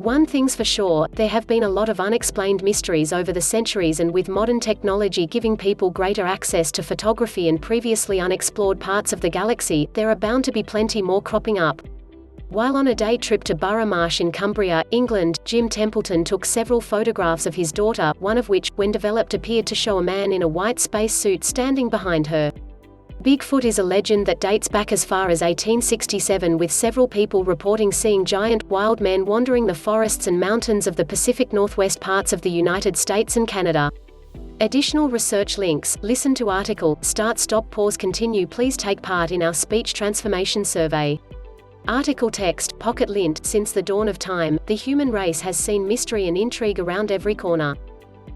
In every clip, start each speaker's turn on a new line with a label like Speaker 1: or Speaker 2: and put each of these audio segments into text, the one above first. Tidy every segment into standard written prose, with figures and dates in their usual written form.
Speaker 1: One thing's for sure, there have been a lot of unexplained mysteries over the centuries, and with modern technology giving people greater access to photography and previously unexplored parts of the galaxy, there are bound to be plenty more cropping up. While on a day trip to Borough Marsh in Cumbria, England, Jim Templeton took several photographs of his daughter, one of which, when developed, appeared to show a man in a white spacesuit standing behind her. Bigfoot is a legend that dates back as far as 1867, with several people reporting seeing giant, wild men wandering the forests and mountains of the Pacific Northwest parts of the United States and Canada. Additional research links, listen to article, start stop pause continue. Please take part in our speech transformation survey. Article text, pocket lint. Since the dawn of time, the human race has seen mystery and intrigue around every corner.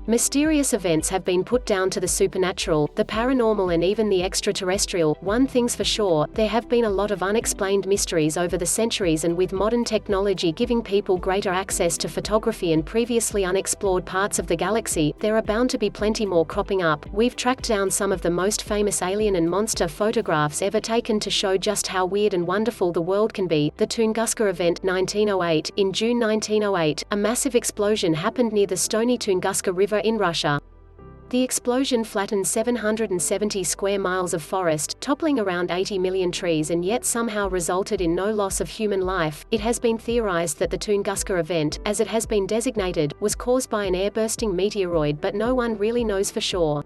Speaker 1: Mysterious events have been put down to the supernatural, the paranormal and even the extraterrestrial. One thing's for sure, there have been a lot of unexplained mysteries over the centuries, and with modern technology giving people greater access to photography and previously unexplored parts of the galaxy, there are bound to be plenty more cropping up. We've tracked down some of the most famous alien and monster photographs ever taken to show just how weird and wonderful the world can be. The Tunguska event, 1908. In June 1908, a massive explosion happened near the stony Tunguska River in Russia. The explosion flattened 770 square miles of forest, toppling around 80 million trees, and yet somehow resulted in no loss of human life. It has been theorized that the Tunguska event, as it has been designated, was caused by an air-bursting meteoroid, but no one really knows for sure.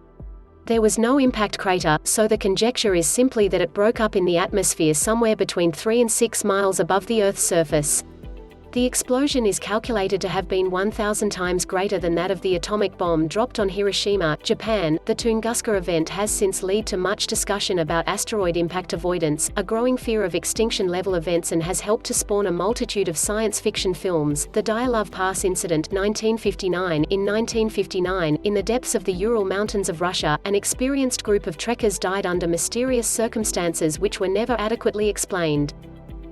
Speaker 1: There was no impact crater, so the conjecture is simply that it broke up in the atmosphere somewhere between 3 and 6 miles above the Earth's surface. The explosion is calculated to have been 1,000 times greater than that of the atomic bomb dropped on Hiroshima, Japan. The Tunguska event has since led to much discussion about asteroid impact avoidance, a growing fear of extinction-level events, and has helped to spawn a multitude of science fiction films. The Dyatlov Pass incident, 1959. In 1959, in the depths of the Ural Mountains of Russia, an experienced group of trekkers died under mysterious circumstances which were never adequately explained.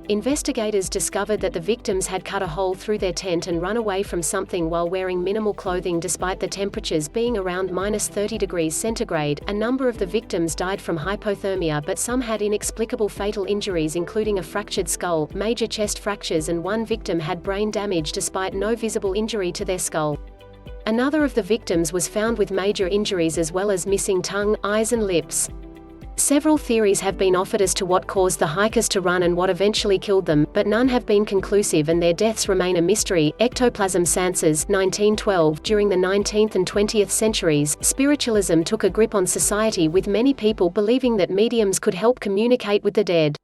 Speaker 1: Investigators discovered that the victims had cut a hole through their tent and run away from something while wearing minimal clothing despite the temperatures being around -30°C. A number of the victims died from hypothermia, but some had inexplicable fatal injuries, including a fractured skull, major chest fractures, and one victim had brain damage despite no visible injury to their skull. Another of the victims was found with major injuries as well as missing tongue, eyes and lips. Several theories have been offered as to what caused the hikers to run and what eventually killed them, but none have been conclusive and their deaths remain a mystery. Ectoplasm seances, 1912. During the 19th and 20th centuries, spiritualism took a grip on society, with many people believing that mediums could help communicate with the dead.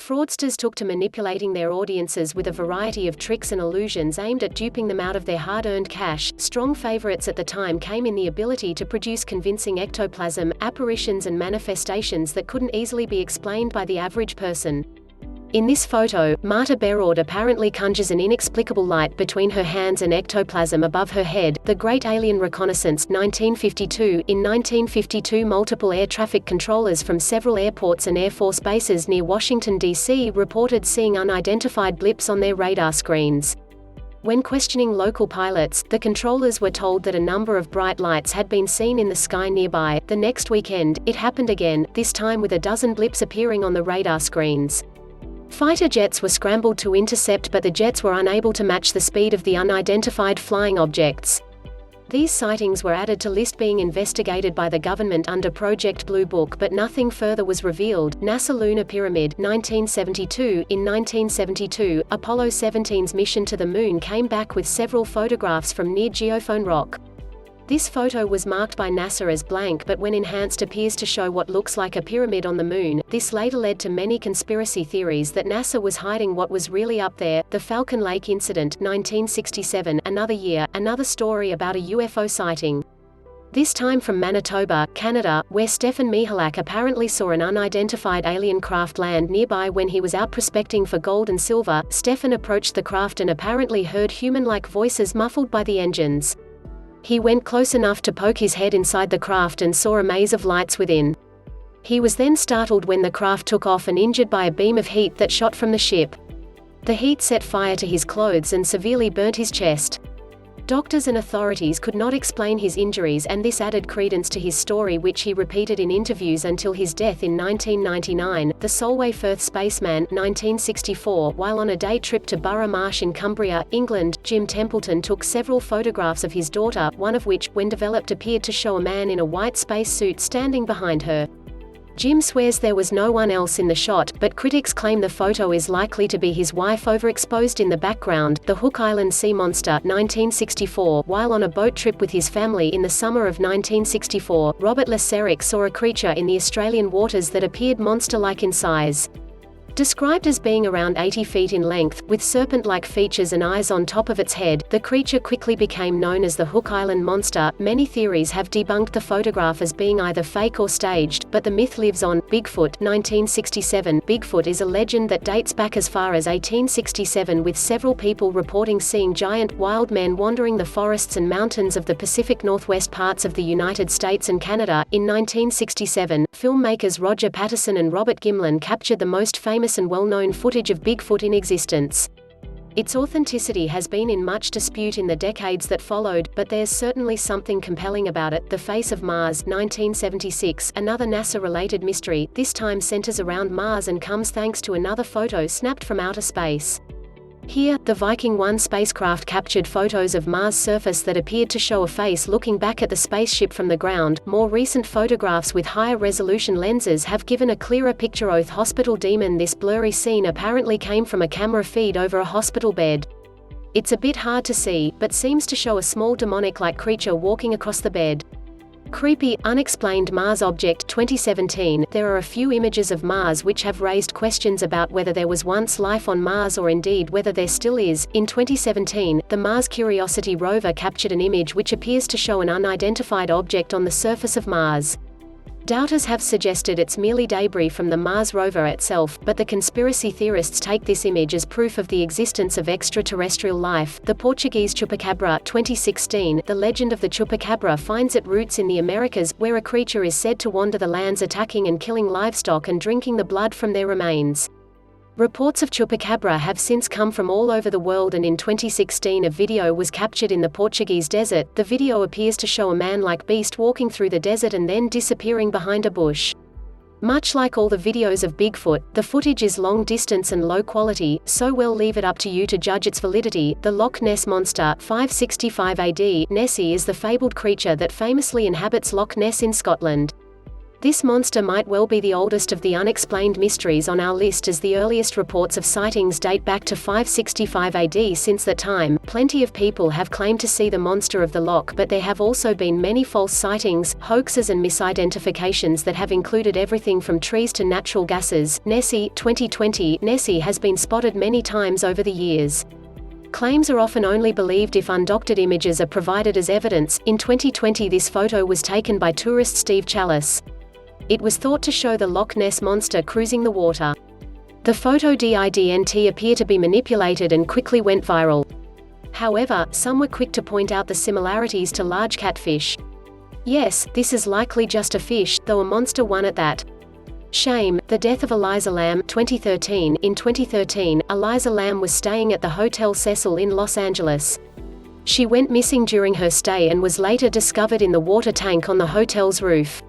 Speaker 1: Fraudsters took to manipulating their audiences with a variety of tricks and illusions aimed at duping them out of their hard-earned cash. Strong favorites at the time came in the ability to produce convincing ectoplasm, apparitions and manifestations that couldn't easily be explained by the average person. In this photo, Marta Berord apparently conjures an inexplicable light between her hands and ectoplasm above her head. The Great Alien Reconnaissance, 1952. In 1952, multiple air traffic controllers from several airports and Air Force bases near Washington, D.C. reported seeing unidentified blips on their radar screens. When questioning local pilots, the controllers were told that a number of bright lights had been seen in the sky nearby. The next weekend, it happened again, this time with a dozen blips appearing on the radar screens. Fighter jets were scrambled to intercept, but the jets were unable to match the speed of the unidentified flying objects. These sightings were added to list being investigated by the government under Project Blue Book, but nothing further was revealed. NASA Lunar Pyramid, 1972. In 1972, Apollo 17's mission to the Moon came back with several photographs from near geophone rock. This photo was marked by NASA as blank, but when enhanced appears to show what looks like a pyramid on the Moon. This later led to many conspiracy theories that NASA was hiding what was really up there. The Falcon Lake Incident, 1967. Another year, another story about a UFO sighting. This time from Manitoba, Canada, where Stefan Michalak apparently saw an unidentified alien craft land nearby when he was out prospecting for gold and silver. Stefan approached the craft and apparently heard human-like voices muffled by the engines. He went close enough to poke his head inside the craft and saw a maze of lights within. He was then startled when the craft took off and injured by a beam of heat that shot from the ship. The heat set fire to his clothes and severely burnt his chest. Doctors and authorities could not explain his injuries, and this added credence to his story, which he repeated in interviews until his death in 1999. The Solway Firth spaceman, 1964. While on a day trip to Borough Marsh in Cumbria, England, Jim Templeton took several photographs of his daughter, one of which, when developed, appeared to show a man in a white space suit standing behind her. Jim swears there was no one else in the shot, but critics claim the photo is likely to be his wife overexposed in the background. The Hook Island sea monster, 1964. While on a boat trip with his family in the summer of 1964, Robert Laserick saw a creature in the Australian waters that appeared monster-like in size. Described as being around 80 feet in length, with serpent-like features and eyes on top of its head, the creature quickly became known as the Hook Island Monster. Many theories have debunked the photograph as being either fake or staged, but the myth lives on. Bigfoot, 1967. Bigfoot is a legend that dates back as far as 1867, with several people reporting seeing giant, wild men wandering the forests and mountains of the Pacific Northwest parts of the United States and Canada. In 1967, filmmakers Roger Patterson and Robert Gimlin captured the most famous and well-known footage of Bigfoot in existence. Its authenticity has been in much dispute in the decades that followed, but there's certainly something compelling about it. The Face of Mars, 1976, another NASA-related mystery, this time centers around Mars and comes thanks to another photo snapped from outer space. Here, the Viking 1 spacecraft captured photos of Mars' surface that appeared to show a face looking back at the spaceship from the ground. More recent photographs with higher resolution lenses have given a clearer picture. Hospital Demon. This blurry scene apparently came from a camera feed over a hospital bed. It's a bit hard to see, but seems to show a small demonic-like creature walking across the bed. Creepy, Unexplained Mars Object, 2017. There are a few images of Mars which have raised questions about whether there was once life on Mars or indeed whether there still is. In 2017, the Mars Curiosity rover captured an image which appears to show an unidentified object on the surface of Mars. Doubters have suggested it's merely debris from the Mars rover itself, but the conspiracy theorists take this image as proof of the existence of extraterrestrial life. The Portuguese Chupacabra, 2016. The legend of the Chupacabra finds its roots in the Americas, where a creature is said to wander the lands attacking and killing livestock and drinking the blood from their remains. Reports of Chupacabra have since come from all over the world, and in 2016 a video was captured in the Portuguese desert. The video appears to show a man-like beast walking through the desert and then disappearing behind a bush. Much like all the videos of Bigfoot, the footage is long distance and low quality, so we'll leave it up to you to judge its validity. The Loch Ness Monster, 565 AD. Nessie is the fabled creature that famously inhabits Loch Ness in Scotland. This monster might well be the oldest of the unexplained mysteries on our list, as the earliest reports of sightings date back to 565 AD. Since that time, plenty of people have claimed to see the monster of the loch, but there have also been many false sightings, hoaxes and misidentifications that have included everything from trees to natural gases. Nessie, 2020. Nessie has been spotted many times over the years. Claims are often only believed if undoctored images are provided as evidence. In 2020 this photo was taken by tourist Steve Chalice. It was thought to show the Loch Ness Monster cruising the water. The photo didn't appear to be manipulated and quickly went viral. However, some were quick to point out the similarities to large catfish. Yes, this is likely just a fish, though a monster one at that. Shame, the death of Eliza Lamb, 2013. In 2013, Eliza Lamb was staying at the Hotel Cecil in Los Angeles. She went missing during her stay and was later discovered in the water tank on the hotel's roof.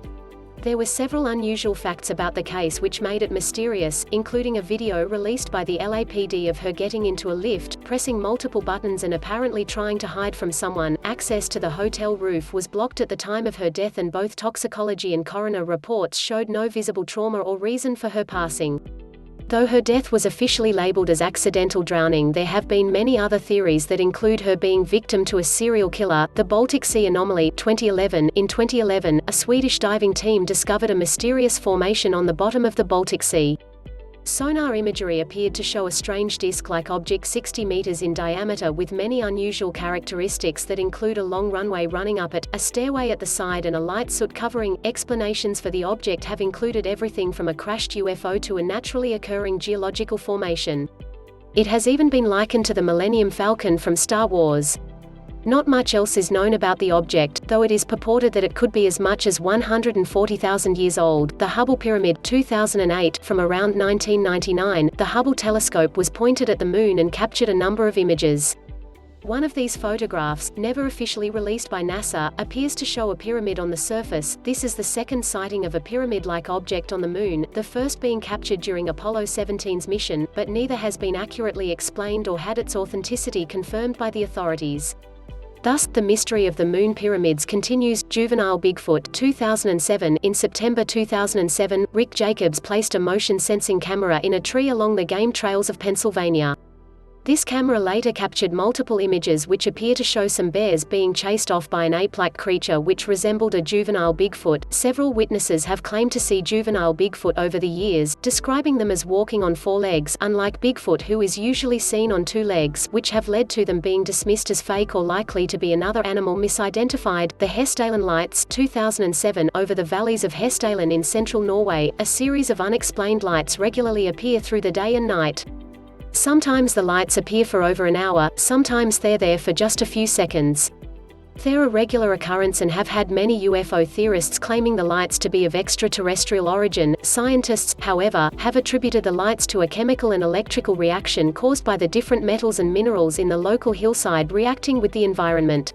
Speaker 1: There were several unusual facts about the case which made it mysterious, including a video released by the LAPD of her getting into a lift, pressing multiple buttons and apparently trying to hide from someone. Access to the hotel roof was blocked at the time of her death, and both toxicology and coroner reports showed no visible trauma or reason for her passing. Though her death was officially labeled as accidental drowning, there have been many other theories that include her being victim to a serial killer. The Baltic Sea Anomaly, 2011. In 2011, a Swedish diving team discovered a mysterious formation on the bottom of the Baltic Sea. Sonar imagery appeared to show a strange disc-like object 60 meters in diameter with many unusual characteristics that include a long runway running up it, a stairway at the side and a light soot covering. Explanations for the object have included everything from a crashed UFO to a naturally occurring geological formation. It has even been likened to the Millennium Falcon from Star Wars. Not much else is known about the object, though it is purported that it could be as much as 140,000 years old. The Hubble Pyramid, 2008. From around 1999, the Hubble telescope was pointed at the Moon and captured a number of images. One of these photographs, never officially released by NASA, appears to show a pyramid on the surface. This is the second sighting of a pyramid-like object on the Moon, the first being captured during Apollo 17's mission, but neither has been accurately explained or had its authenticity confirmed by the authorities. Thus, the mystery of the Moon pyramids continues. Juvenile Bigfoot 2007. In September 2007, Rick Jacobs placed a motion-sensing camera in a tree along the game trails of Pennsylvania. This camera later captured multiple images which appear to show some bears being chased off by an ape-like creature which resembled a juvenile Bigfoot. Several witnesses have claimed to see juvenile Bigfoot over the years, describing them as walking on four legs, unlike Bigfoot, who is usually seen on two legs, which have led to them being dismissed as fake or likely to be another animal misidentified. The Hessdalen Lights 2007. Over the valleys of Hessdalen in central Norway, a series of unexplained lights regularly appear through the day and night. Sometimes the lights appear for over an hour, sometimes they're there for just a few seconds. They're a regular occurrence and have had many UFO theorists claiming the lights to be of extraterrestrial origin. Scientists, however, have attributed the lights to a chemical and electrical reaction caused by the different metals and minerals in the local hillside reacting with the environment.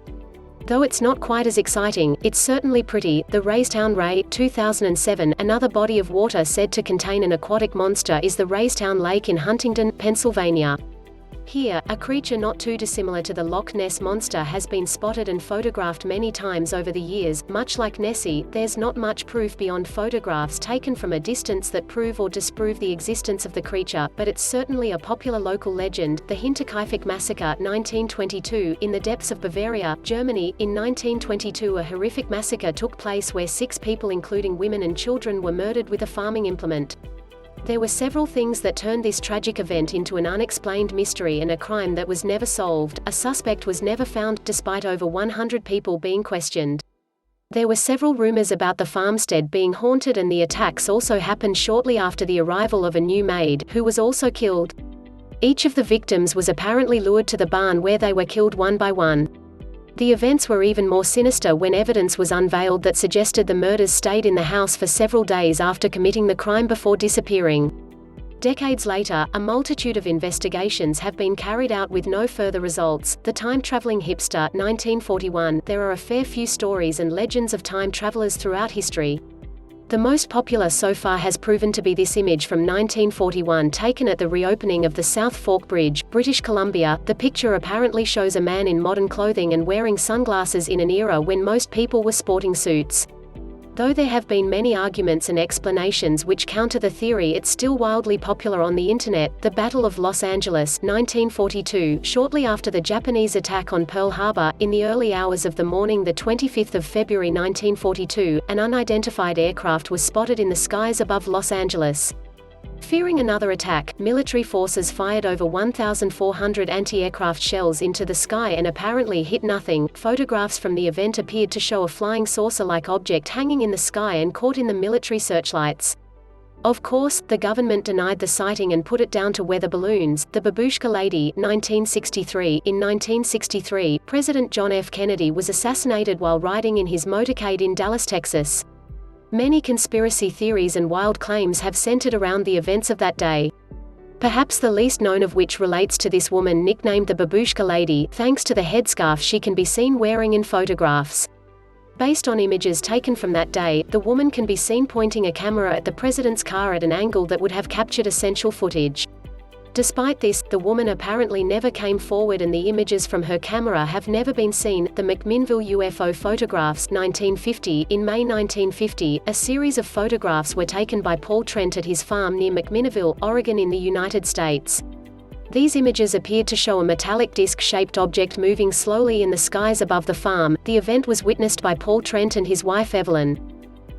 Speaker 1: Though it's not quite as exciting, it's certainly pretty. The Raystown Ray 2007. Another body of water said to contain an aquatic monster is the Raystown Lake in Huntington, Pennsylvania. Here, a creature not too dissimilar to the Loch Ness Monster has been spotted and photographed many times over the years. Much like Nessie, there's not much proof beyond photographs taken from a distance that prove or disprove the existence of the creature, but it's certainly a popular local legend. The Hinterkaifeck Massacre 1922. In the depths of Bavaria, Germany, in 1922 a horrific massacre took place where 6 people including women and children were murdered with a farming implement. There were several things that turned this tragic event into an unexplained mystery and a crime that was never solved. A suspect was never found, despite over 100 people being questioned. There were several rumors about the farmstead being haunted, and the attacks also happened shortly after the arrival of a new maid, who was also killed. Each of the victims was apparently lured to the barn where they were killed one by one. The events were even more sinister when evidence was unveiled that suggested the murders stayed in the house for several days after committing the crime before disappearing. Decades later, a multitude of investigations have been carried out with no further results. The Time-Traveling Hipster 1941. There are a fair few stories and legends of time travelers throughout history. The most popular so far has proven to be this image from 1941 taken at the reopening of the South Fork Bridge, British Columbia. The picture apparently shows a man in modern clothing and wearing sunglasses in an era when most people were sporting suits. Though there have been many arguments and explanations which counter the theory, it's still wildly popular on the internet. The Battle of Los Angeles 1942. Shortly after the Japanese attack on Pearl Harbor, in the early hours of the morning the 25th of February 1942, an unidentified aircraft was spotted in the skies above Los Angeles. Fearing another attack, military forces fired over 1,400 anti-aircraft shells into the sky and apparently hit nothing. Photographs from the event appeared to show a flying saucer-like object hanging in the sky and caught in the military searchlights. Of course, the government denied the sighting and put it down to weather balloons. The Babushka Lady 1963. In 1963, President John F. Kennedy was assassinated while riding in his motorcade in Dallas, Texas. Many conspiracy theories and wild claims have centered around the events of that day. Perhaps the least known of which relates to this woman nicknamed the Babushka Lady, thanks to the headscarf she can be seen wearing in photographs. Based on images taken from that day, the woman can be seen pointing a camera at the president's car at an angle that would have captured essential footage. Despite this, the woman apparently never came forward and the images from her camera have never been seen. The McMinnville UFO photographs 1950. In May 1950, a series of photographs were taken by Paul Trent at his farm near McMinnville, Oregon in the United States. These images appeared to show a metallic disc-shaped object moving slowly in the skies above the farm. The event was witnessed by Paul Trent and his wife Evelyn.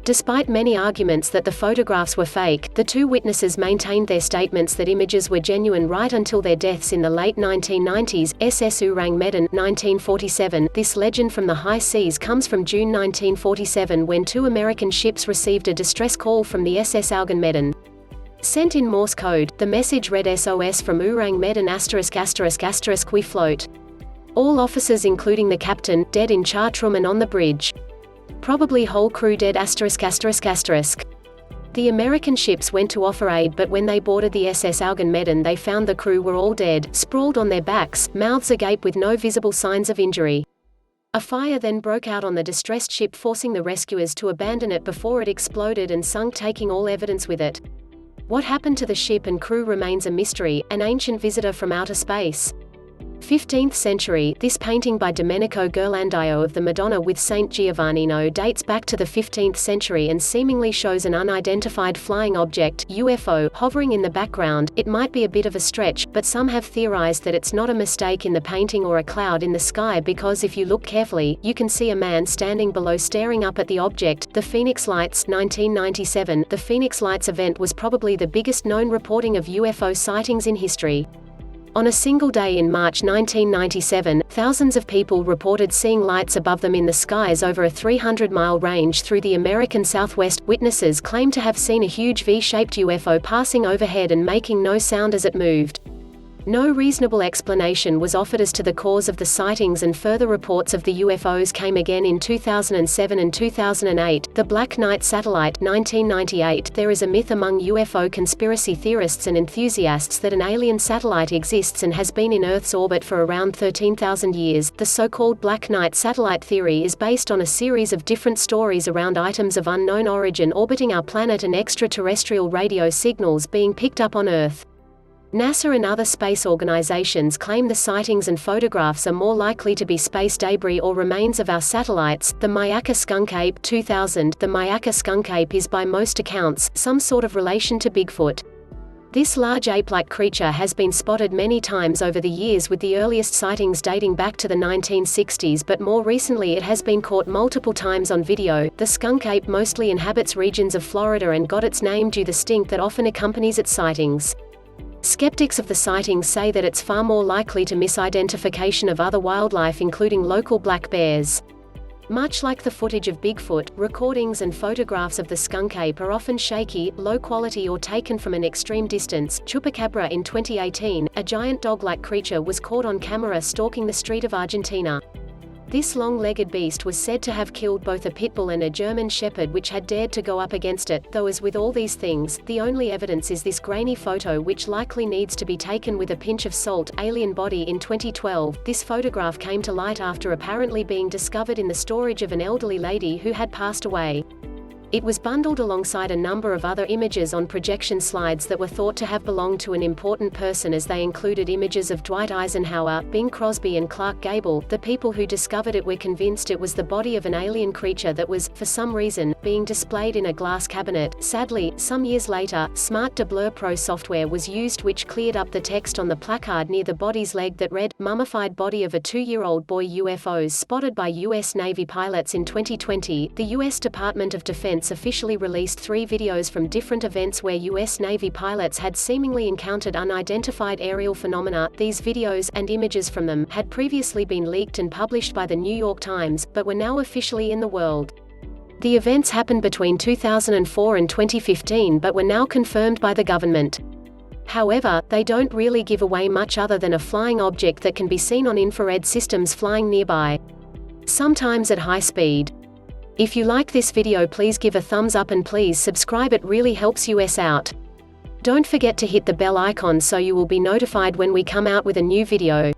Speaker 1: Despite many arguments that the photographs were fake, the two witnesses maintained their statements that images were genuine right until their deaths in the late 1990s. SS Orang Medan 1947. This legend from the high seas comes from June 1947 when 2 American ships received a distress call from the SS Orang Medan. Sent in Morse code, the message read SOS from Orang Medan ***** we float. All officers including the captain, dead in chart room and on the bridge. Probably whole crew dead *****. The American ships went to offer aid, but when they boarded the SS Augenmedin they found the crew were all dead, sprawled on their backs, mouths agape with no visible signs of injury. A fire then broke out on the distressed ship, forcing the rescuers to abandon it before it exploded and sunk, taking all evidence with it. What happened to the ship and crew remains a mystery, an ancient visitor from outer space. 15th century, this painting by Domenico Ghirlandaio of the Madonna with Saint Giovannino dates back to the 15th century and seemingly shows an unidentified flying object (UFO) hovering in the background. It might be a bit of a stretch, but some have theorized that it's not a mistake in the painting or a cloud in the sky, because if you look carefully, you can see a man standing below staring up at the object. The Phoenix Lights, 1997. The Phoenix Lights event was probably the biggest known reporting of UFO sightings in history. On a single day in March 1997, thousands of people reported seeing lights above them in the skies over a 300-mile range through the American Southwest. Witnesses claimed to have seen a huge V-shaped UFO passing overhead and making no sound as it moved. No reasonable explanation was offered as to the cause of the sightings, and further reports of the UFOs came again in 2007 and 2008. The Black Knight Satellite, 1998. There is a myth among UFO conspiracy theorists and enthusiasts that an alien satellite exists and has been in Earth's orbit for around 13,000 years. The so-called Black Knight satellite theory is based on a series of different stories around items of unknown origin orbiting our planet and extraterrestrial radio signals being picked up on Earth. NASA and other space organizations claim the sightings and photographs are more likely to be space debris or remains of our satellites. The Myakka skunk ape, 2000. The Myakka skunk ape is by most accounts some sort of relation to Bigfoot. This large ape-like creature has been spotted many times over the years, with the earliest sightings dating back to the 1960s, but more recently it has been caught multiple times on video. The skunk ape mostly inhabits regions of Florida and got its name due to the stink that often accompanies its sightings. Skeptics of the sightings say that it's far more likely to misidentification of other wildlife, including local black bears. Much like the footage of Bigfoot, recordings and photographs of the skunk ape are often shaky, low quality, or taken from an extreme distance. Chupacabra in 2018, a giant dog-like creature was caught on camera stalking the street of Argentina. This long-legged beast was said to have killed both a pit bull and a German shepherd which had dared to go up against it, though as with all these things, the only evidence is this grainy photo, which likely needs to be taken with a pinch of salt. Alien body in 2012. This photograph came to light after apparently being discovered in the storage of an elderly lady who had passed away. It was bundled alongside a number of other images on projection slides that were thought to have belonged to an important person, as they included images of Dwight Eisenhower, Bing Crosby and Clark Gable. The people who discovered it were convinced it was the body of an alien creature that was, for some reason, being displayed in a glass cabinet. Sadly, some years later, Smart de Blur Pro software was used which cleared up the text on the placard near the body's leg that read, "Mummified body of a 2-year-old boy." UFOs spotted by U.S. Navy pilots in 2020. The U.S. Department of Defense officially released 3 videos from different events where U.S. Navy pilots had seemingly encountered unidentified aerial phenomena. These videos, and images from them, had previously been leaked and published by the New York Times, but were now officially in the world. The events happened between 2004 and 2015 but were now confirmed by the government. However, they don't really give away much other than a flying object that can be seen on infrared systems flying nearby, sometimes at high speed. If you like this video, please give a thumbs up and please subscribe, it really helps us out. Don't forget to hit the bell icon so you will be notified when we come out with a new video.